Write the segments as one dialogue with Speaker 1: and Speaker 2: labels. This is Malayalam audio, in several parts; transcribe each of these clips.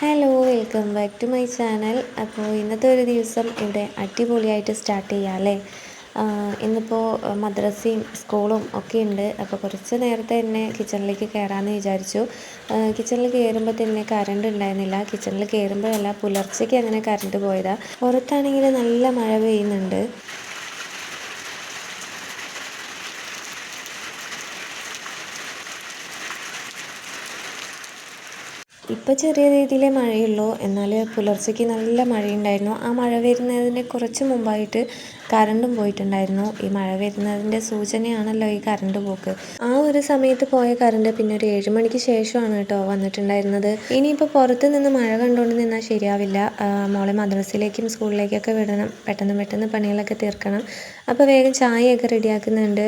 Speaker 1: Hello welcome back to my channel. അപ്പോൾ ഇന്നത്തെ ഒരു ദിവസം ഇവിടെ അടിപൊളിയായിട്ട് സ്റ്റാർട്ട് ചെയ്യാം അല്ലേ. ഇന്നിപ്പോൾ മദ്രസയും സ്കൂളും ഒക്കെ ഉണ്ട്. അപ്പോൾ കുറച്ച് നേരത്തെ തന്നെ കിച്ചണിലേക്ക് കയറാമെന്ന് വിചാരിച്ചു. കിച്ചണിൽ കയറുമ്പോൾ തന്നെ കറണ്ട് ഉണ്ടായിരുന്നില്ല. കിച്ചണിൽ കയറുമ്പോഴല്ല, പുലർച്ചയ്ക്ക് അങ്ങനെ കറണ്ട് പോയതാണ്. പുറത്താണെങ്കിൽ നല്ല മഴ പെയ്യുന്നുണ്ട്. ഇപ്പോൾ ചെറിയ രീതിയിലേ മഴയുള്ളൂ, എന്നാൽ പുലർച്ചയ്ക്ക് നല്ല മഴയുണ്ടായിരുന്നു. ആ മഴ വരുന്നതിന് കുറച്ച് മുമ്പായിട്ട് കറണ്ടും പോയിട്ടുണ്ടായിരുന്നു. ഈ മഴ വരുന്നതിൻ്റെ സൂചനയാണല്ലോ ഈ കറണ്ട് പോക്ക്. ആ ഒരു സമയത്ത് പോയ കറണ്ട് പിന്നെ ഒരു 7 മണിക്ക് ശേഷമാണ് കേട്ടോ വന്നിട്ടുണ്ടായിരുന്നത്. ഇനിയിപ്പോൾ പുറത്ത് നിന്ന് മഴ കണ്ടുകൊണ്ട് നിന്നാൽ ശരിയാവില്ല. മോളെ മദ്രസയിലേക്കും സ്കൂളിലേക്കൊക്കെ വിടണം. പെട്ടെന്ന് പണികളൊക്കെ തീർക്കണം. അപ്പോൾ വേഗം ചായയൊക്കെ റെഡിയാക്കുന്നുണ്ട്.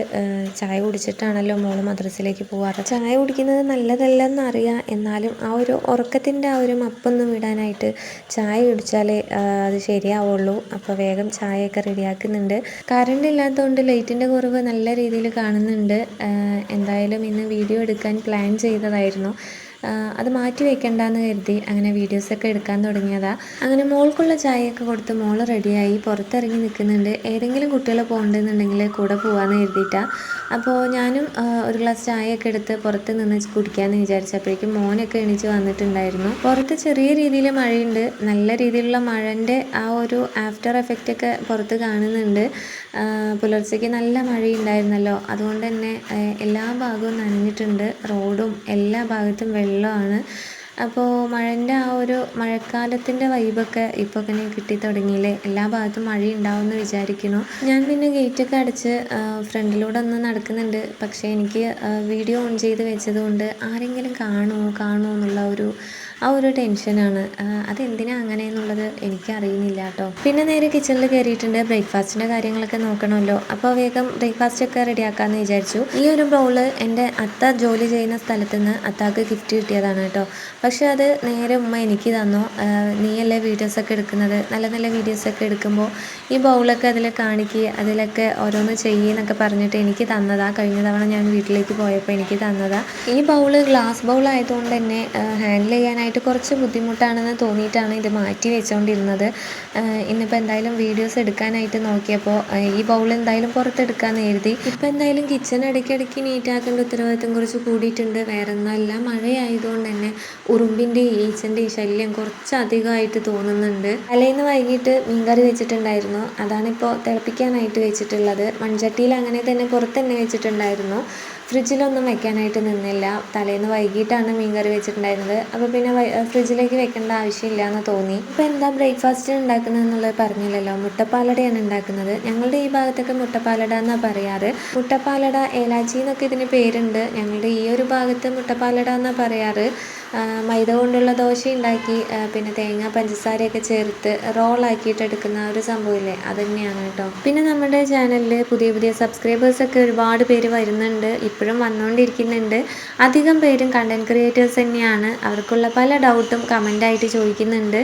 Speaker 1: ചായ കുടിച്ചിട്ടാണല്ലോ മോള് മദ്രസയിലേക്ക് പോവാറ്. ചായ കുടിക്കുന്നത് നല്ലതല്ലെന്നറിയാം, എന്നാലും ആ ഒരു ഉറക്കത്തിൻ്റെ ആ ഒരു മപ്പൊന്ന് വിടാനായിട്ട് ചായ കുടിച്ചാലേ അത് ശരിയാവുള്ളൂ. അപ്പോൾ വേഗം ചായയൊക്കെ റെഡിയാക്കുന്നുണ്ട്. കറണ്ട് ഇല്ലാത്തതുകൊണ്ട് ലൈറ്റിൻ്റെ കുറവ് നല്ല രീതിയിൽ കാണുന്നുണ്ട്. എന്തായാലും ഇന്ന് വീഡിയോ എടുക്കാൻ പ്ലാൻ ചെയ്തതായിരുന്നു. അത് മാറ്റി വെക്കണ്ടെന്ന് കരുതി അങ്ങനെ വീഡിയോസൊക്കെ എടുക്കാൻ തുടങ്ങിയതാണ്. അങ്ങനെ മോൾക്കുള്ള ചായയൊക്കെ കൊടുത്ത് മോൾ റെഡിയായി പുറത്തിറങ്ങി നിൽക്കുന്നുണ്ട്. ഏതെങ്കിലും കുട്ടികൾ പോകണ്ടെന്നുണ്ടെങ്കിൽ കൂടെ പോകാമെന്ന് കരുതിയിട്ടാണ്. അപ്പോൾ ഞാനും ഒരു ഗ്ലാസ് ചായയൊക്കെ എടുത്ത് പുറത്ത് നിന്ന് കുടിക്കാമെന്ന് വിചാരിച്ചപ്പോഴേക്കും മോനൊക്കെ എണീച്ച് വന്നിട്ടുണ്ടായിരുന്നു. പുറത്ത് ചെറിയ രീതിയിൽ മഴയുണ്ട്. നല്ല രീതിയിലുള്ള മഴൻ്റെ ആ ഒരു ആഫ്റ്റർ എഫക്റ്റൊക്കെ പുറത്ത് കാണുന്നുണ്ട്. പുലർച്ചയ്ക്ക് നല്ല മഴയുണ്ടായിരുന്നല്ലോ, അതുകൊണ്ട് തന്നെ എല്ലാ ഭാഗവും നനഞ്ഞിട്ടുണ്ട്. റോഡും എല്ലാ ഭാഗത്തും വെള്ളമാണ്. അപ്പോൾ മഴൻ്റെ ആ ഒരു മഴക്കാലത്തിൻ്റെ വൈബൊക്കെ ഇപ്പോൾ തന്നെ കിട്ടി തുടങ്ങിയില്ലേ. എല്ലാ ഭാഗത്തും മഴയുണ്ടാവുമെന്ന് വിചാരിക്കുന്നു. ഞാൻ പിന്നെ ഗേറ്റൊക്കെ അടച്ച് ഫ്രണ്ടിലൂടെ ഒന്ന് നടക്കുന്നുണ്ട്. പക്ഷേ എനിക്ക് വീഡിയോ ഓൺ ചെയ്ത് വെച്ചതുകൊണ്ട് ആരെങ്കിലും കാണുമോ എന്നുള്ള ആ ഒരു ടെൻഷനാണ്. അതെന്തിനാണ് അങ്ങനെയെന്നുള്ളത് എനിക്കറിയുന്നില്ല കേട്ടോ. പിന്നെ നേരെ കിച്ചണിൽ കയറിയിട്ടുണ്ട്. ബ്രേക്ക്ഫാസ്റ്റിൻ്റെ കാര്യങ്ങളൊക്കെ നോക്കണമല്ലോ. അപ്പോൾ വേഗം ബ്രേക്ക്ഫാസ്റ്റൊക്കെ റെഡിയാക്കാമെന്ന് വിചാരിച്ചു. ഈ ഒരു ബൗള് എൻ്റെ അത്ത ജോലി ചെയ്യുന്ന സ്ഥലത്ത് നിന്ന് അത്താക്ക് ഗിഫ്റ്റ് കിട്ടിയതാണ് കേട്ടോ. പക്ഷേ അത് നേരെ ഉമ്മ എനിക്ക് തന്നു. നീയല്ലേ വീഡിയോസൊക്കെ എടുക്കുന്നത്, നല്ല വീഡിയോസൊക്കെ എടുക്കുമ്പോൾ ഈ ബൗളൊക്കെ അതിൽ കാണിക്കുക, അതിലൊക്കെ ഓരോന്ന് ചെയ്യുന്നൊക്കെ പറഞ്ഞിട്ട് എനിക്ക് തന്നതാണ്. കഴിഞ്ഞ തവണ ഞാൻ വീട്ടിലേക്ക് പോയപ്പോൾ എനിക്ക് തന്നതാണ്. ഈ ബൗള് ഗ്ലാസ് ബൗളായതുകൊണ്ട് തന്നെ ഹാൻഡിൽ ചെയ്യാനായിട്ട് കുറച്ച് ബുദ്ധിമുട്ടാണെന്ന് തോന്നിയിട്ടാണ് ഇത് മാറ്റി വെച്ചുകൊണ്ടിരുന്നത്. ഇന്നിപ്പോൾ എന്തായാലും വീഡിയോസ് എടുക്കാനായിട്ട് നോക്കിയപ്പോൾ ഈ ബൗൾ എന്തായാലും പുറത്തെടുക്കാമെന്ന് കരുതി. ഇപ്പോൾ എന്തായാലും കിച്ചൺ ഇടയ്ക്കിടയ്ക്ക് നീറ്റാക്കേണ്ട ഉത്തരവാദിത്തം കുറച്ച് കൂടിയിട്ടുണ്ട്. വേറെ ഒന്നുമല്ല, മഴയായതുകൊണ്ട് തന്നെ ഉറുമ്പിൻ്റെയും ഈച്ചൻ്റെയും ശല്യം കുറച്ചധികമായിട്ട് തോന്നുന്നുണ്ട്. തലേന്ന് വൈകിട്ട് മീൻകറി വെച്ചിട്ടുണ്ടായിരുന്നു. അതാണിപ്പോൾ തിളപ്പിക്കാനായിട്ട് വെച്ചിട്ടുള്ളത്. മൺചട്ടിയിൽ അങ്ങനെ തന്നെ പുറത്ത് തന്നെ വെച്ചിട്ടുണ്ടായിരുന്നു. ഫ്രിഡ്ജിലൊന്നും വെക്കാനായിട്ട് നിന്നില്ല. തലേന്ന് വൈകിട്ടാണ് മീൻകറി വെച്ചിട്ടുണ്ടായിരുന്നത്. അപ്പോൾ പിന്നെ ഫ്രിഡ്ജിലേക്ക് വെക്കേണ്ട ആവശ്യമില്ല എന്ന് തോന്നി. ഇപ്പോൾ എന്താ ബ്രേക്ക്ഫാസ്റ്റ് ഉണ്ടാക്കുന്നത് എന്നുള്ളത് പറഞ്ഞില്ലല്ലോ. മുട്ടപ്പാലടയാണ് ഉണ്ടാക്കുന്നത്. ഞങ്ങളുടെ ഈ ഭാഗത്തൊക്കെ മുട്ടപ്പാലട എന്നാണ് പറയാറ്. മുട്ടപ്പാലട, ഏലാച്ചി എന്നൊക്കെ ഇതിന് പേരുണ്ട്. ഞങ്ങളുടെ ഈ ഒരു ഭാഗത്ത് മുട്ടപ്പാലട എന്നാണ് പറയാറ്. മൈദ കൊണ്ടുള്ള ദോശ ഉണ്ടാക്കി പിന്നെ തേങ്ങ പഞ്ചസാരയൊക്കെ ചേർത്ത് റോളാക്കിയിട്ട് എടുക്കുന്ന ഒരു സംഭവമില്ലേ, അത് തന്നെയാണ് കേട്ടോ. പിന്നെ നമ്മുടെ ചാനലിൽ പുതിയ സബ്സ്ക്രൈബേഴ്സൊക്കെ ഒരുപാട് പേര് വരുന്നുണ്ട്, ഇപ്പോഴും വന്നുകൊണ്ടിരിക്കുന്നുണ്ട്. അധികം പേരും കണ്ടൻറ് ക്രിയേറ്റേഴ്സ് തന്നെയാണ്. അവർക്കുള്ള പല ഡൗട്ടും കമൻ്റായിട്ട് ചോദിക്കുന്നുണ്ട്.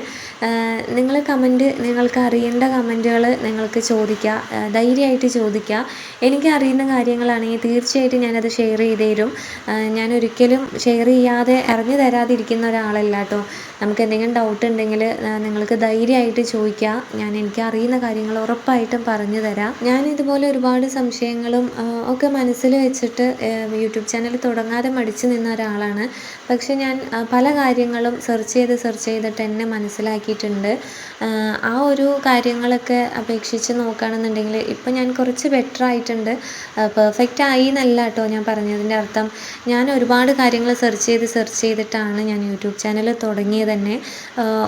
Speaker 1: നിങ്ങൾക്ക് അറിയേണ്ട കമൻറ്റുകൾ നിങ്ങൾക്ക് ചോദിക്കുക, ധൈര്യമായിട്ട് ചോദിക്കുക. എനിക്ക് അറിയുന്ന കാര്യങ്ങളാണെങ്കിൽ തീർച്ചയായിട്ടും ഞാനത് ഷെയർ ചെയ്ത് തരും. ഞാൻ ഒരിക്കലും ഷെയർ ചെയ്യാതെ ഇറങ്ങി തരാതിരിക്കുന്ന ഒരാളല്ല കേട്ടോ. നമുക്ക് എന്തെങ്കിലും ഡൗട്ട് ഉണ്ടെങ്കിൽ നിങ്ങൾക്ക് ധൈര്യമായിട്ട് ചോദിക്കുക. എനിക്ക് അറിയുന്ന കാര്യങ്ങൾ ഉറപ്പായിട്ടും പറഞ്ഞു തരാം. ഞാൻ ഇതുപോലെ ഒരുപാട് സംശയങ്ങളും ഒക്കെ മനസ്സിൽ വെച്ചിട്ട് യൂട്യൂബ് ചാനൽ തുടങ്ങാതെ മടിച്ചു നിന്ന ഒരാളാണ്. പക്ഷെ ഞാൻ പല കാര്യങ്ങളും സെർച്ച് ചെയ്തിട്ട് എന്നെ മനസ്സിലാക്കിയിട്ടുണ്ട്. ആ ഒരു കാര്യങ്ങളൊക്കെ അപേക്ഷിച്ച് നോക്കുകയാണെന്നുണ്ടെങ്കിൽ ഇപ്പം ഞാൻ കുറച്ച് ബെറ്റർ ആയിട്ടുണ്ട്. പെർഫെക്റ്റ് ആയി എന്നല്ല കേട്ടോ ഞാൻ പറഞ്ഞതിൻ്റെ അർത്ഥം. ഞാൻ ഒരുപാട് കാര്യങ്ങൾ സെർച്ച് ചെയ്തിട്ടാണ് ഞാൻ യൂട്യൂബ് ചാനൽ തുടങ്ങിയത് തന്നെ.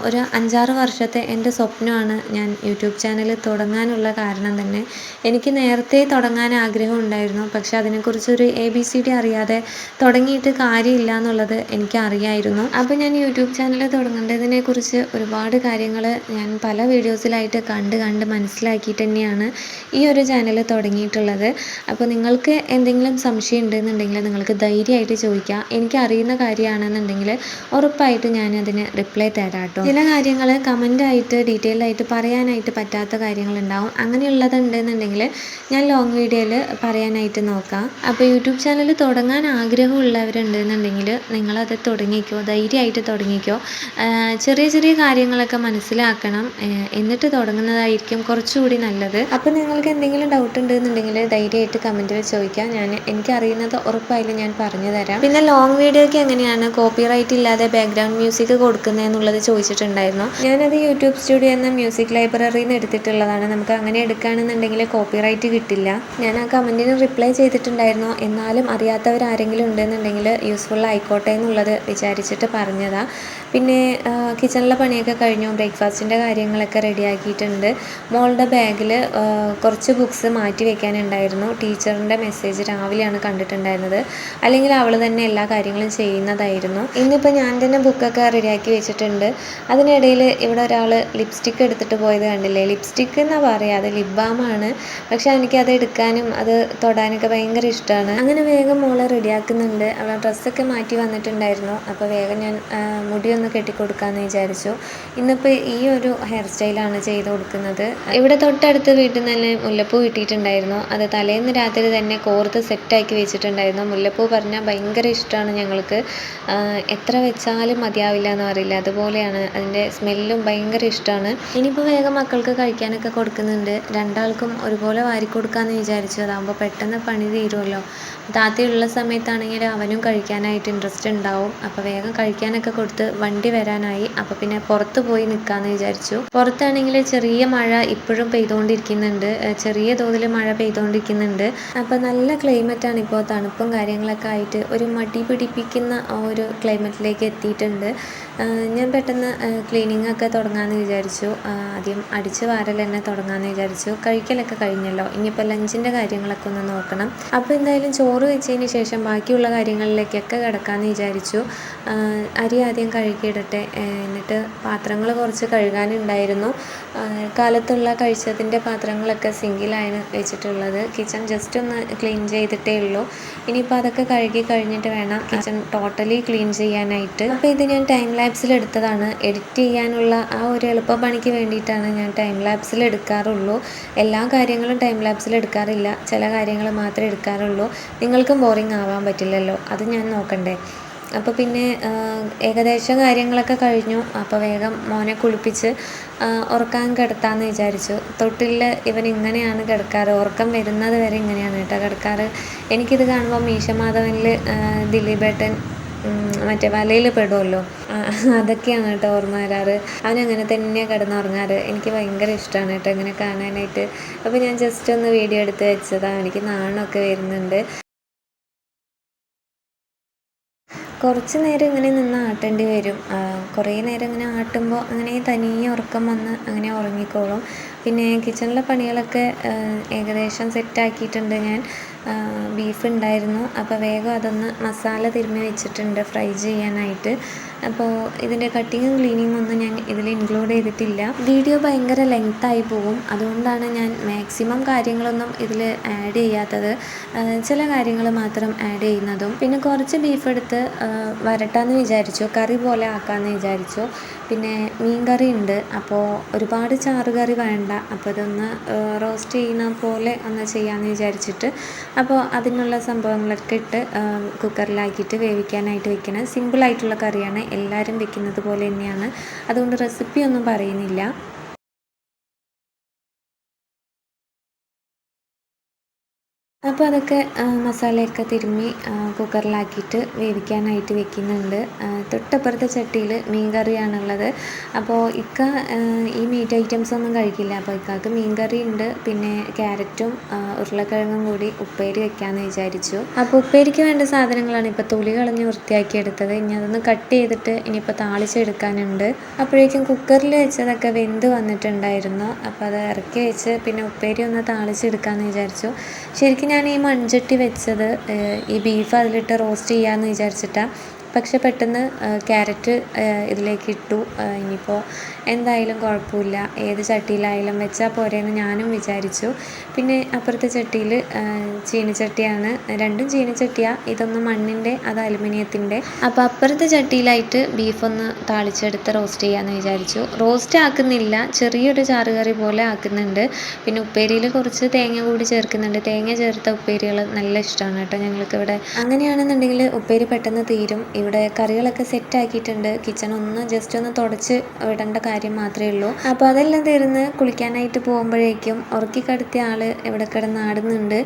Speaker 1: ഒരു 5-6 വർഷത്തെ എൻ്റെ സ്വപ്നമാണ് ഞാൻ യൂട്യൂബ് ചാനൽ തുടങ്ങാനുള്ള കാരണം തന്നെ. എനിക്ക് നേരത്തെ തുടങ്ങാൻ ആഗ്രഹം ഉണ്ടായിരുന്നു, പക്ഷെ അതിനെക്കുറിച്ചൊരു ABCD അറിയാതെ തുടങ്ങിയിട്ട് കാര്യമില്ല എന്നുള്ളത് എനിക്കറിയായിരുന്നു. അപ്പോൾ ഞാൻ യൂട്യൂബ് ചാനൽ തുടങ്ങേണ്ടതിനെക്കുറിച്ച് ഒരുപാട് കാര്യങ്ങൾ ഞാൻ പല വീഡിയോസിലായിട്ട് കണ്ട് മനസ്സിലാക്കിയിട്ട് തന്നെയാണ് ഈ ഒരു ചാനൽ തുടങ്ങിയിട്ടുള്ളത്. അപ്പോൾ നിങ്ങൾക്ക് എന്തെങ്കിലും സംശയം ഉണ്ടെന്നുണ്ടെങ്കിൽ നിങ്ങൾക്ക് ധൈര്യമായിട്ട് ചോദിക്കുക. എനിക്ക് അറിയുന്ന കാര്യമാണെന്നുണ്ടെങ്കിൽ ഉറപ്പായിട്ട് ഞാനതിന് റിപ്ലൈ തരാം കേട്ടോ. ചില കാര്യങ്ങൾ കമൻ്റായിട്ട് ഡീറ്റെയിൽ ആയിട്ട് പറയാനായിട്ട് പറ്റാത്ത കാര്യങ്ങളുണ്ടാവും. അങ്ങനെയുള്ളതുണ്ടെന്നുണ്ടെങ്കിൽ ഞാൻ ലോങ് വീഡിയോയിൽ പറയാനായിട്ട് നോക്കാം. അപ്പോൾ യൂട്യൂബ് യൂട്യൂബ് ചാനൽ തുടങ്ങാൻ ആഗ്രഹമുള്ളവരുണ്ടെന്നുണ്ടെങ്കിൽ നിങ്ങളത് തുടങ്ങിക്കോ, ധൈര്യമായിട്ട് തുടങ്ങിക്കോ. ചെറിയ ചെറിയ കാര്യങ്ങളൊക്കെ മനസ്സിലാക്കണം, എന്നിട്ട് തുടങ്ങുന്നതായിരിക്കും കുറച്ചുകൂടി നല്ലത്. അപ്പോൾ നിങ്ങൾക്ക് എന്തെങ്കിലും ഡൗട്ട് ഉണ്ടെന്നുണ്ടെങ്കിൽ ധൈര്യമായിട്ട് കമൻറ്റിൽ ചോദിക്കാം. എനിക്കറിയുന്നത് ഉറപ്പായാലും ഞാൻ പറഞ്ഞു തരാം. പിന്നെ ലോങ് വീഡിയോയ്ക്ക് എങ്ങനെയാണ് കോപ്പിറൈറ്റ് ഇല്ലാതെ ബാക്ക്ഗ്രൗണ്ട് മ്യൂസിക് കൊടുക്കുന്നതെന്നുള്ളത് ചോദിച്ചിട്ടുണ്ടായിരുന്നു. ഞാനത് യൂട്യൂബ് സ്റ്റുഡിയോ എന്ന മ്യൂസിക് ലൈബ്രറിയിൽ നിന്ന് എടുത്തിട്ടുള്ളതാണ്. നമുക്ക് അങ്ങനെ എടുക്കുകയാണെന്നുണ്ടെങ്കിൽ കോപ്പിറൈറ്റ് കിട്ടില്ല. ഞാൻ ആ കമൻറ്റിന് റിപ്ലൈ ചെയ്തിട്ടുണ്ടായിരുന്നു. എന്നാലും അറിയാത്തവരാരെങ്കിലും ഉണ്ടെന്നുണ്ടെങ്കിൽ യൂസ്ഫുൾ ആയിക്കോട്ടെ എന്നുള്ളത് വിചാരിച്ചിട്ട് പറഞ്ഞതാണ്. പിന്നെ കിച്ചണിലെ പണിയൊക്കെ കഴിഞ്ഞു, ബ്രേക്ക്ഫാസ്റ്റിൻ്റെ കാര്യങ്ങളൊക്കെ റെഡിയാക്കിയിട്ടുണ്ട്. മോളുടെ ബാഗിൽ കുറച്ച് ബുക്സ് മാറ്റി വെക്കാനുണ്ടായിരുന്നു. ടീച്ചറിൻ്റെ മെസ്സേജ് രാവിലെയാണ് കണ്ടിട്ടുണ്ടായിരുന്നത്, അല്ലെങ്കിൽ അവൾ തന്നെ എല്ലാ കാര്യങ്ങളും ചെയ്യുന്നതായിരുന്നു. ഇന്നിപ്പോൾ ഞാൻ തന്നെ ബുക്കൊക്കെ റെഡിയാക്കി വെച്ചിട്ടുണ്ട്. അതിനിടയിൽ ഇവിടെ ഒരാൾ ലിപ്സ്റ്റിക്ക് എടുത്തിട്ട് പോയത് കണ്ടില്ലേ? ലിപ്സ്റ്റിക്ക് എന്നാണ് പറയുക, അത് ലിപ് ബാമാണ്. പക്ഷെ എനിക്കത് എടുക്കാനും അത് തൊടാനൊക്കെ ഭയങ്കര ഇഷ്ടമാണ്. അങ്ങനെ വേഗം മോളെ റെഡിയാക്കുന്നുണ്ട്. അവൾ ഡ്രസ്സൊക്കെ മാറ്റി വന്നിട്ടുണ്ടായിരുന്നു. അപ്പോൾ വേഗം ഞാൻ മുടിയൊന്ന് കെട്ടിക്കൊടുക്കാമെന്ന് വിചാരിച്ചു. ഇന്നിപ്പോൾ ഈ ഒരു ഹെയർ സ്റ്റൈലാണ് ചെയ്ത് കൊടുക്കുന്നത്. ഇവിടെ തൊട്ടടുത്ത് വീട്ടിൽ നിന്ന് തന്നെ മുല്ലപ്പൂ കിട്ടിയിട്ടുണ്ടായിരുന്നു. അത് തലേന്ന് രാത്രി തന്നെ കോർത്ത് സെറ്റാക്കി വെച്ചിട്ടുണ്ടായിരുന്നു. മുല്ലപ്പൂ പറഞ്ഞാൽ ഭയങ്കര ഇഷ്ടമാണ് ഞങ്ങൾക്ക്. എത്ര വെച്ചാലും മതിയാവില്ല എന്ന് പറയില്ല, അതുപോലെയാണ്. അതിൻ്റെ സ്മെല്ലും ഭയങ്കര ഇഷ്ടമാണ്. ഇനിയിപ്പോൾ വേഗം മക്കൾക്ക് കഴിക്കാനൊക്കെ കൊടുക്കുന്നുണ്ട്. രണ്ടാൾക്കും ഒരുപോലെ വാരി കൊടുക്കാമെന്ന് വിചാരിച്ചു. അതാകുമ്പോൾ പെട്ടെന്ന് പണി തീരുമല്ലോ. താത്തയുള്ള സമയത്താണെങ്കിൽ അവനും കഴിക്കാനായിട്ട് ഇൻട്രസ്റ്റ് ഉണ്ടാവും. അപ്പോൾ വേഗം കഴിക്കാനൊക്കെ കൊടുത്ത് വണ്ടി വരാനായി. അപ്പോൾ പിന്നെ പുറത്ത് പോയി നിൽക്കാമെന്ന് വിചാരിച്ചു. പുറത്താണെങ്കിൽ ചെറിയ മഴ ഇപ്പോഴും പെയ്തുകൊണ്ടിരിക്കുന്നുണ്ട്, ചെറിയ തോതിൽ മഴ പെയ്തുകൊണ്ടിരിക്കുന്നുണ്ട്. അപ്പോൾ നല്ല ക്ലൈമറ്റാണ് ഇപ്പോൾ, തണുപ്പും കാര്യങ്ങളൊക്കെ ആയിട്ട് ഒരു മടി പിടിപ്പിക്കുന്ന ആ ഒരു ക്ലൈമറ്റിലേക്ക് എത്തിയിട്ടുണ്ട്. ഞാൻ പെട്ടെന്ന് ക്ലീനിങ് ഒക്കെ തുടങ്ങാമെന്ന് വിചാരിച്ചു. ആദ്യം അടിച്ച് വാരൽ തന്നെ തുടങ്ങാമെന്ന് വിചാരിച്ചു. കഴിക്കലൊക്കെ കഴിഞ്ഞല്ലോ, ഇനിയിപ്പോൾ ലഞ്ചിൻ്റെ കാര്യങ്ങളൊക്കെ ഒന്ന് നോക്കണം. അപ്പോൾ എന്തായാലും ചോറ് വെച്ചതിന് ശേഷം ബാക്കിയുള്ള കാര്യങ്ങളിലേക്കൊക്കെ കിടക്കാമെന്ന് വിചാരിച്ചു. അരി ആദ്യം കഴുകിയിടട്ടെ, എന്നിട്ട് പാത്രങ്ങൾ കുറച്ച് കഴുകാനുണ്ടായിരുന്നു. കാലത്തുള്ള കഴിച്ചതിൻ്റെ പാത്രങ്ങളൊക്കെ സിങ്കിലാണ് വെച്ചിട്ടുള്ളത്. കിച്ചൺ ജസ്റ്റ് ഒന്ന് ക്ലീൻ ചെയ്തിട്ടേ ഉള്ളൂ. ഇനിയിപ്പോൾ അതൊക്കെ കഴുകി കഴിഞ്ഞിട്ട് വേണം കിച്ചൺ ടോട്ടലി ക്ലീൻ ചെയ്യാനായിട്ട്. അപ്പോൾ ഇത് ഞാൻ ടൈം ലാപ്സിൽ എടുത്തതാണ്. എഡിറ്റ് ചെയ്യാനുള്ള ആ ഒരു എളുപ്പപ്പണിക്ക് വേണ്ടിയിട്ടാണ് ഞാൻ ടൈം ലാപ്സിൽ എടുക്കാറുള്ളൂ. എല്ലാ കാര്യങ്ങളും ടൈം ലാപ്സിൽ എടുക്കാറില്ല, ചില കാര്യങ്ങൾ മാത്രമേ എടുക്കാറുള്ളൂ. നിങ്ങൾക്കും ബോറിംഗ് ആവാൻ പറ്റില്ലല്ലോ, അത് ഞാൻ നോക്കണ്ടേ. അപ്പോൾ പിന്നെ ഏകദേശം കാര്യങ്ങളൊക്കെ കഴിഞ്ഞു. അപ്പോൾ വേഗം മോനെ കുളിപ്പിച്ച് ഉറക്കാൻ കിടത്താമെന്ന് വിചാരിച്ചു. തൊട്ടിൽ ഇവൻ ഇങ്ങനെയാണ് കിടക്കാറ്, ഉറക്കം വരുന്നത് വരെ ഇങ്ങനെയാണ് കേട്ടോ കിടക്കാറ്. എനിക്കിത് കാണുമ്പോൾ മീശമാധവനിൽ ദിലീപേട്ടൻ മറ്റേ വലയിൽ പെടുമല്ലോ, അതൊക്കെയാണ് കേട്ടോ ഓർമ്മ വരാറ്. അവനങ്ങനെ തന്നെയാണ് കിടന്നുറങ്ങാറ്. എനിക്ക് ഭയങ്കര ഇഷ്ടമാണ് കേട്ടോ ഇങ്ങനെ കാണാനായിട്ട്. അപ്പോൾ ഞാൻ ജസ്റ്റ് ഒന്ന് വീഡിയോ എടുത്ത് വെച്ചതാണ്. എനിക്ക് നാണമൊക്കെ വരുന്നുണ്ട്. കുറച്ച് നേരം ഇങ്ങനെ നിന്ന് ആട്ടേണ്ടി വരും. കുറേ നേരം ഇങ്ങനെ ആട്ടുമ്പോൾ അങ്ങനെ തനിയെ ഉറക്കം വന്ന് അങ്ങനെ ഉറങ്ങിക്കോളും. പിന്നെ കിച്ചണിലെ പണികളൊക്കെ ഏകദേശം സെറ്റാക്കിയിട്ടുണ്ട് ഞാൻ. ബീഫ് ഉണ്ടായിരുന്നു, അപ്പോൾ വേഗം അതൊന്ന് മസാല തിരുമ്മി വെച്ചിട്ടുണ്ട് ഫ്രൈ ചെയ്യാനായിട്ട്. അപ്പോൾ ഇതിൻ്റെ കട്ടിങ്ങും ക്ലീനിങ്ങും ഒന്നും ഞാൻ ഇതിൽ ഇൻക്ലൂഡ് ചെയ്തിട്ടില്ല. വീഡിയോ ഭയങ്കര ലെങ്തായി പോകും, അതുകൊണ്ടാണ് ഞാൻ മാക്സിമം കാര്യങ്ങളൊന്നും ഇതിൽ ആഡ് ചെയ്യാത്തത്. ചില കാര്യങ്ങൾ മാത്രം ആഡ് ചെയ്യുന്നതും. പിന്നെ കുറച്ച് ബീഫ് എടുത്ത് വരട്ടാമെന്ന് വിചാരിച്ചു, കറി പോലെ ആക്കാമെന്ന് വിചാരിച്ചു. പിന്നെ മീൻ കറി ഉണ്ട്, അപ്പോൾ ഒരുപാട് ചാറുകറി വേണ്ട. അപ്പോൾ ഇതൊന്ന് റോസ്റ്റ് ചെയ്യുന്ന പോലെ ഒന്ന് ചെയ്യാമെന്ന് വിചാരിച്ചിട്ട് അപ്പോൾ അതിനുള്ള സംഭവങ്ങളൊക്കെ ഇട്ട് കുക്കറിലാക്കിയിട്ട് വേവിക്കാനായിട്ട് വെക്കുന്നത്. സിമ്പിളായിട്ടുള്ള കറിയാണ്, എല്ലാവരും വെക്കുന്നത് പോലെ തന്നെയാണ്. അതുകൊണ്ട് റെസിപ്പിയൊന്നും പറയുന്നില്ല. അപ്പോൾ അതൊക്കെ മസാലയൊക്കെ തിരുമ്മി കുക്കറിലാക്കിയിട്ട് വേവിക്കാനായിട്ട് വെക്കുന്നുണ്ട്. തൊട്ടപ്പുറത്തെ ചട്ടിയിൽ മീൻ കറിയാണുള്ളത്. അപ്പോൾ ഇക്ക ഈ മീറ്റ് ഐറ്റംസ് ഒന്നും കഴിക്കില്ല. അപ്പോൾ ഇക്കാക്ക് മീൻ കറി ഉണ്ട്, പിന്നെ ക്യാരറ്റും ഉരുളക്കിഴങ്ങും കൂടി ഉപ്പേരി വെക്കാമെന്ന് വിചാരിച്ചു. അപ്പോൾ ഉപ്പേരിക്ക് വേണ്ട സാധനങ്ങളാണ് ഇപ്പോൾ തൊലി കളഞ്ഞ് വൃത്തിയാക്കി എടുത്തത്. ഇനി അതൊന്ന് കട്ട് ചെയ്തിട്ട് ഇനിയിപ്പോൾ താളിച്ചെടുക്കാനുണ്ട്. അപ്പോഴേക്കും കുക്കറിൽ വെച്ചതൊക്കെ വെന്ത് വന്നിട്ടുണ്ടായിരുന്നു. അപ്പോൾ അത് ഇറക്കി വെച്ച് പിന്നെ ഉപ്പേരി ഒന്ന് താളിച്ചെടുക്കാമെന്ന് വിചാരിച്ചു. ശരിക്കും ഞാൻ ഈ മൺചട്ടി വെച്ചത് ഈ ബീഫ് അതിലിട്ട് റോസ്റ്റ് ചെയ്യാമെന്ന് വിചാരിച്ചിട്ടാണ്. പക്ഷെ പെട്ടെന്ന് ക്യാരറ്റ് ഇതിലേക്ക് ഇട്ടു. ഇനിയിപ്പോൾ എന്തായാലും കുഴപ്പമില്ല, ഏത് ചട്ടിയിലായാലും വെച്ചാൽ പോരെയെന്ന് ഞാനും വിചാരിച്ചു. പിന്നെ അപ്പുറത്തെ ചട്ടിയിൽ ചീനിച്ചട്ടിയാണ്, രണ്ടും ചീനിച്ചട്ടിയാണ്. ഇതൊന്ന് മണ്ണിൻ്റെ, അത് അലുമിനിയത്തിൻ്റെ. അപ്പോൾ അപ്പുറത്തെ ചട്ടിയിലായിട്ട് ബീഫൊന്ന് താളിച്ചെടുത്ത് റോസ്റ്റ് ചെയ്യാമെന്ന് വിചാരിച്ചു. റോസ്റ്റ് ആക്കുന്നില്ല, ചെറിയൊരു ചാറുകറി പോലെ ആക്കുന്നുണ്ട്. പിന്നെ ഉപ്പേരിയിൽ കുറച്ച് തേങ്ങ കൂടി ചേർക്കുന്നുണ്ട്. തേങ്ങ ചേർത്ത ഉപ്പേരികൾ നല്ല ഇഷ്ടമാണ് കേട്ടോ ഞങ്ങൾക്കിവിടെ. അങ്ങനെയാണെന്നുണ്ടെങ്കിൽ ഉപ്പേരി പെട്ടെന്ന് തീരും. ഇവിടെ കറികളൊക്കെ സെറ്റ് ആക്കിയിട്ടുണ്ട്. കിച്ചൺ ഒന്ന് ജസ്റ്റ് ഒന്ന് തുടച്ച് വിടേണ്ട കാര്യം മാത്രമേ ഉള്ളൂ. അപ്പോൾ അതെല്ലാം തീർന്ന് കുളിക്കാനായിട്ട് പോകുമ്പോഴേക്കും ഉറക്കി കിടത്തിയ ആൾ ഇവിടെ കിടന്ന് ആടുന്നുണ്ട്.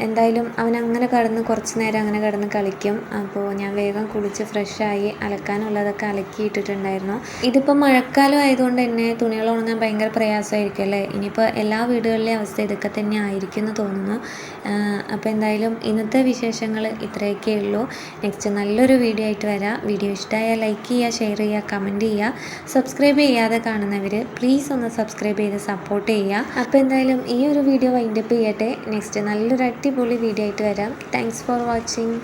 Speaker 1: എന്തായാലും അവൻ അങ്ങനെ കിടന്ന് കുറച്ച് നേരം അങ്ങനെ കിടന്ന് കളിക്കും. അപ്പോൾ ഞാൻ വേഗം കുളിച്ച് ഫ്രഷായി അലക്കാനുള്ളതൊക്കെ അലക്കിയിട്ടിട്ടുണ്ടായിരുന്നു. ഇതിപ്പോൾ മഴക്കാലം ആയതുകൊണ്ട് തന്നെ തുണികൾ ഉണങ്ങാൻ ഭയങ്കര പ്രയാസമായിരിക്കും അല്ലേ. ഇനിയിപ്പോൾ എല്ലാ വീടുകളിലെയും അവസ്ഥ ഇതൊക്കെ തന്നെ ആയിരിക്കും എന്ന് തോന്നുന്നു. അപ്പോൾ എന്തായാലും ഇന്നത്തെ വിശേഷങ്ങൾ ഇത്രയൊക്കെ ഉള്ളൂ. നെക്സ്റ്റ് നല്ലൊരു വീഡിയോ ആയിട്ട് വരാം. വീഡിയോ ഇഷ്ടമായാൽ ലൈക്ക് ചെയ്യുക, ഷെയർ ചെയ്യുക, കമൻറ്റ് ചെയ്യുക. സബ്സ്ക്രൈബ് ചെയ്യാതെ കാണുന്നവർ പ്ലീസ് ഒന്ന് സബ്സ്ക്രൈബ് ചെയ്ത് സപ്പോർട്ട് ചെയ്യുക. അപ്പോൾ എന്തായാലും ഈ ഒരു വീഡിയോ വൈൻഡപ്പ് ചെയ്യട്ടെ. നെക്സ്റ്റ് നല്ലൊരു അടിപൊളി വീഡിയോ ആയിട്ട് വരാം. Thanks for watching.